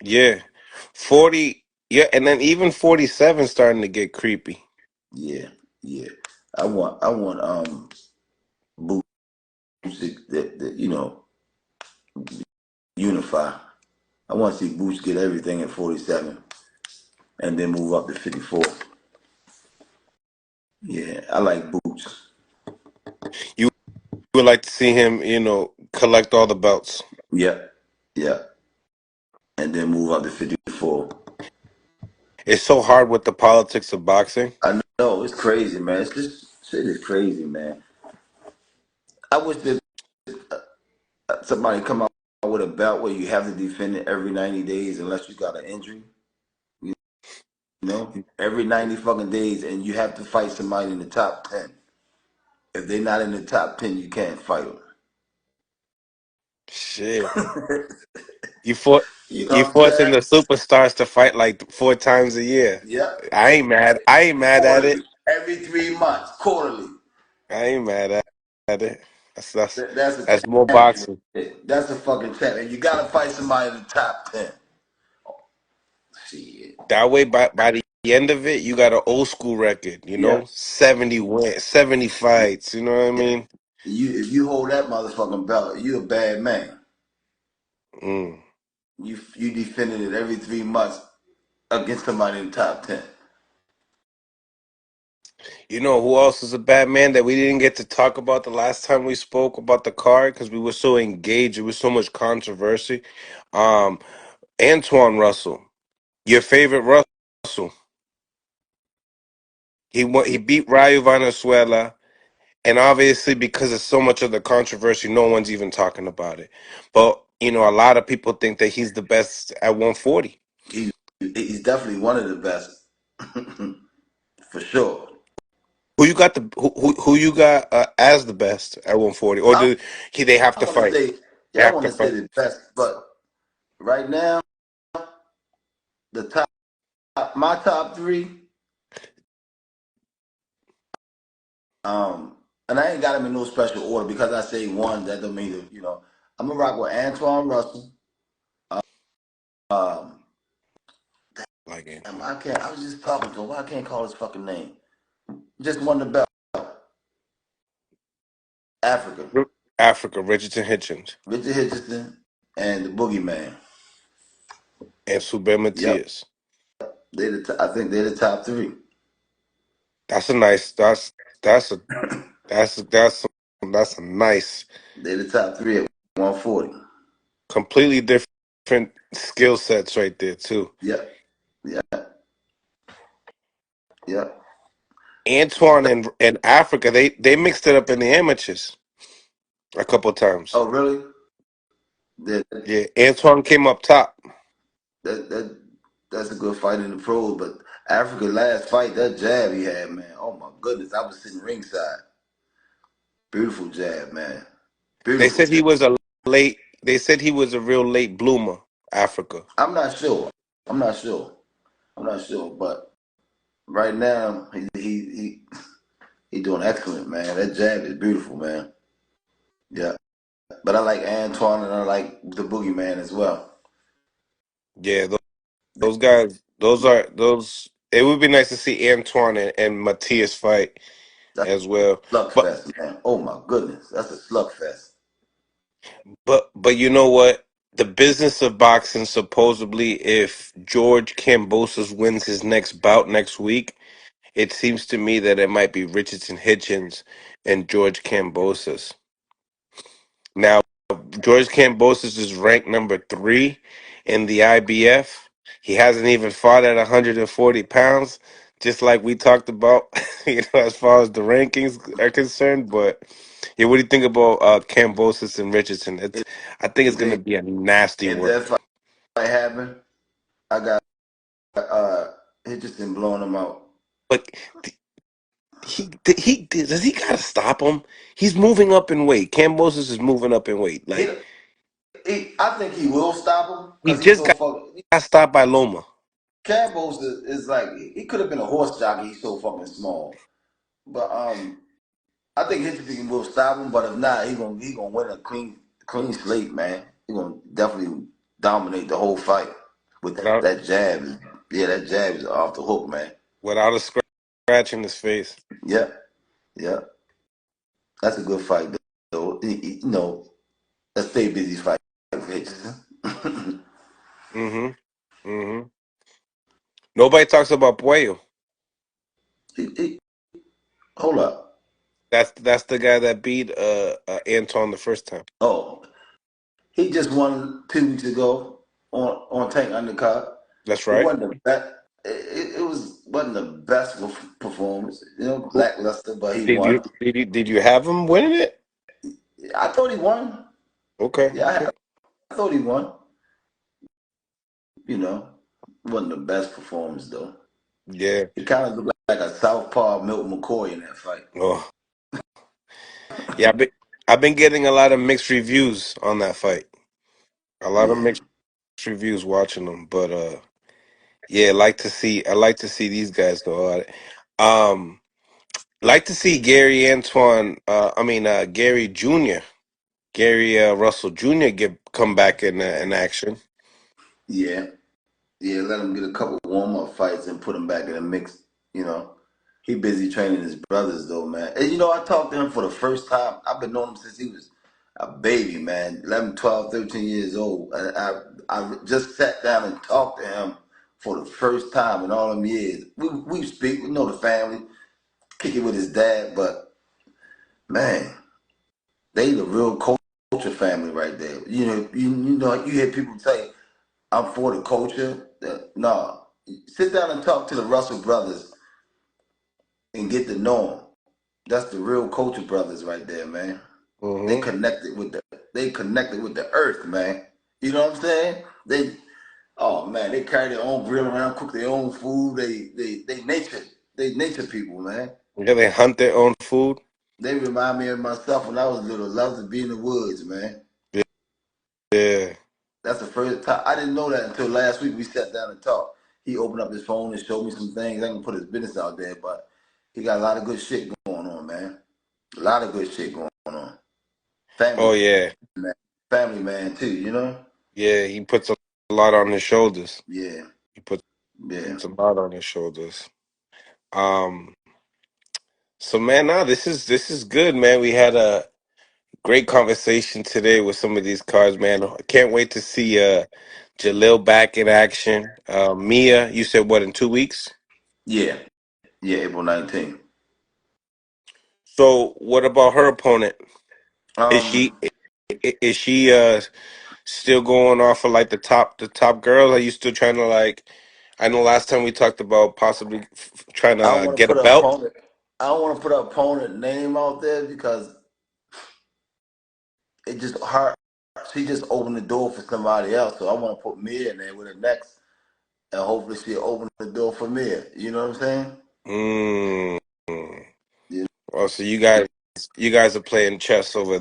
Yeah, 40. Yeah, and then even 47 starting to get creepy. Yeah, yeah. I want Boots that unify. I want to see Boots get everything at 47 and then move up to 54. Yeah, I like Boots. You would like to see him, collect all the belts. Yeah, yeah, and then move up to 54. It's so hard with the politics of boxing. I know it's crazy, man. It's just shit is crazy, man. I wish that somebody come out with a belt where you have to defend it every 90 days unless you got an injury. You every 90 fucking days, and you have to fight somebody in the top 10. If they're not in the top 10, you can't fight them. Shit. You for You know you what I'm forcing saying? the superstars to fight like 4 times a year. Yep. I ain't mad. I ain't mad at it. Quarterly. Every 3 months. Quarterly. I ain't mad at it. That's that's That's a that's more champion. boxing. That's a fucking champion. You gotta fight somebody in the top 10. Shit. That way, by the end of it, you got an old school record. Yeah. 70 fights. You know what I Yeah. mean? If you hold that motherfucking belt, you a bad man. Mm. You defended it every 3 months against somebody in the top 10. You know who else is a bad man that we didn't get to talk about the last time we spoke about the card because we were so engaged. There was so much controversy. Um, Antoine Russell, your favorite Russell. He beat Rayo Venezuela, and obviously because of so much of the controversy, no one's even talking about it. But a lot of people think that he's the best at 140. He's definitely one of the best, for sure. Who you got as the best at 140, or I they have to want to fight? say, They yeah, I have want to to say fight. the best, but right now, the my top three, and I ain't got them in no special order because I say one, that don't mean that, I'm gonna rock with Antoine Russell. Um, Like damn, Antoine. I can't. I was just talking to him. Why I can't call his fucking name? Just won the belt. Africa, Africa, Richardson Hitchens, Richard Hitchison, and the Boogeyman. and Sube Yep, Matias. I think they're the top three. That's a nice. That's a that's that's a nice, They're the top three at 140. completely different skill sets right there too. Yep, yep, yep. Antoine and Africa, they mixed it up in the amateurs a couple times. Oh, really? That Yeah, Antoine came up top. that that that's a good fight in the pros. But Africa last fight, that jab he had, man. Oh my goodness, I was sitting ringside. Beautiful jab, man. They Beautiful said he jab. was a late. They said he was a real late bloomer. Africa. I'm not sure. I'm not sure. I'm not sure. But right now, he doing excellent, man. That jab is beautiful, man. Yeah. But I like Antoine and I like the Boogeyman as well. Yeah, those guys. Those are those. It would be nice to see Antoine and Matias fight That's as well. a But slugfest, man. Oh my goodness, that's a slugfest. but you know what? The business of boxing, supposedly, if George Kambosos wins his next bout next week, it seems to me that it might be Richardson Hitchens and George Kambosos. Now, George Kambosos is ranked number 3 in the IBF. He hasn't even fought at 140 pounds, just like we talked about, as far as the rankings are concerned. But yeah, what do you think about Kambosos and Richardson? I think it's If going to they be a nasty if one. that fight happen, I got Hitchison blowing him out. But he does he got to stop him? He's moving up in weight. Kambosos is moving up in weight. He, Like I think he will stop him he because he's just so fucking. got stopped by Loma. Campbell's is like he could have been a horse jockey. He's so fucking small. But I think Hitchison will stop him. But if not, he gonna win a clean slate, man. He gonna definitely dominate the whole fight. with without that jab. Yeah, that jab is off the hook, man. without a scratch in his face. Yeah, yeah. That's a good fight, though. You know, a stay busy fight for Hitchison. Mm-hmm. Mm-hmm. Nobody talks about Puello. he, hold up. That's the guy that beat Anton the first time. Oh, he just won 2 weeks ago on Tank Undercard. That's It right. wasn't the best. Wasn't the best performance. You know, Who- lackluster, but he Did won. you have him winning it? I thought he won. Okay. Yeah, Okay. I thought he won. You know, wasn't the best performance though. Yeah. He kind of looked like a southpaw Milton McCoy in that fight. Oh. Yeah. I've been getting a lot of mixed reviews on that fight. A lot of Yeah, mixed reviews watching them, but yeah, I like to see these guys go at it. Like to see Gary Antoine. Gary Jr. Gary Russell Jr. get come back in action. yeah, yeah. Let him get a couple warm up fights and put him back in the mix. You know, he busy training his brothers though, man. And you know, I talked to him for the first time. I've been knowing him since he was a baby, man, 11, 12, 13 years old. And I just sat down and talked to him for the first time in all them years. We speak, we know the family, kick it with his dad, but man, they the real culture family right there. You hear people say, "I'm for the culture." No, sit down and talk to the Russell brothers and get to know them. That's the real culture brothers right there, man. They Hmm. connected with the earth, man. You know what I'm saying? Oh man, they carry their own grill around, cook their own food. They nature people, man. Yeah, they hunt their own food. They remind me of myself when I was little. Loved to be in the woods, man. Yeah. Yeah. That's the first time I didn't know that until last week. We sat down and talked. He opened up his phone and showed me some things. I can put his business out there, but he got a lot of good shit going on, man. A lot of good shit going on. Oh Family yeah. man, family man too. You know? Yeah. He puts a lot on his shoulders. Yeah, He puts yeah, a lot on his shoulders. Um. So man, nah, this is good, man. We had a great conversation today with some of these cards, man. I can't wait to see Jalil back in action. Mia, you said what, in 2 weeks? yeah, yeah. April 19th. So what about her opponent? Is Um, she is she still going off of like the top girls? Are you still trying to like? I know last time we talked about possibly trying I don't to want to get a put an belt. opponent. I don't want to put an opponent name out there because it just hard. She just opened the door for somebody else. So I want to put Mia in there with her next, and hopefully she'll open the door for Mia. You know what I'm saying? Mm. You Oh, so you guys are playing chess over